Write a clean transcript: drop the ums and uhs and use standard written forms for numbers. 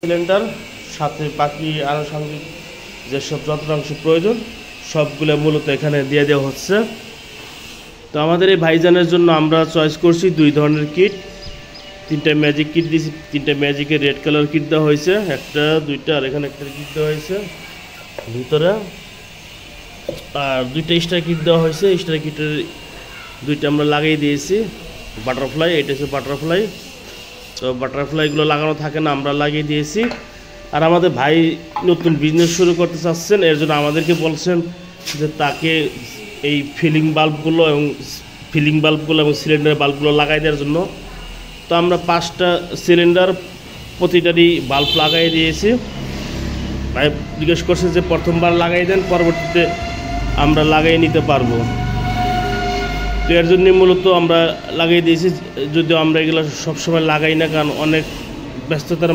Cylinder সাথে বাকি আনুষঙ্গিক যেসব যন্ত্রাংশ প্রয়োজন সবগুলো মূলত এখানে দিয়ে দেওয়া হচ্ছে। তো আমাদের এই ভাইজানের জন্য আমরা চয়েস করছি দুই ধরনের কিট, তিনটা ম্যাজিক কিট দিয়েছি। তিনটা ম্যাজিকের রেড কালার কিট দেওয়া হয়েছে, একটা দুইটা আর এখানে একটা কিট দেওয়া হয়েছে ভিতরে, আর দুইটা স্টার কিট দেওয়া হয়েছে। স্টার কিটের দুইটা আমরা লাগিয়ে দিয়েছি বাটারফ্লাই, এটা হচ্ছে বাটারফ্লাই। তো বাটারফ্লাইগুলো লাগানো থাকে না, আমরা লাগিয়ে দিয়েছি। আর আমাদের ভাই নতুন বিজনেস শুরু করতে চাচ্ছেন, এর জন্য আমাদেরকে বলছেন যে তাকে এই ফিলিং বাল্বগুলো এবং সিলিন্ডার বাল্বগুলো লাগাই দেওয়ার জন্য। তো আমরা 5টা সিলিন্ডার প্রতিটারই বাল্ব লাগাই দিয়েছি। ভাই জিজ্ঞেস করছে যে প্রথমবার লাগাই দেন, পরবর্তীতে আমরা লাগাই নিতে পারবো। তো এর জন্যই মূলত আমরা লাগিয়ে দিয়েছি, যদিও আমরা এগুলো সবসময় লাগাই না, কারণ অনেক ব্যস্ততার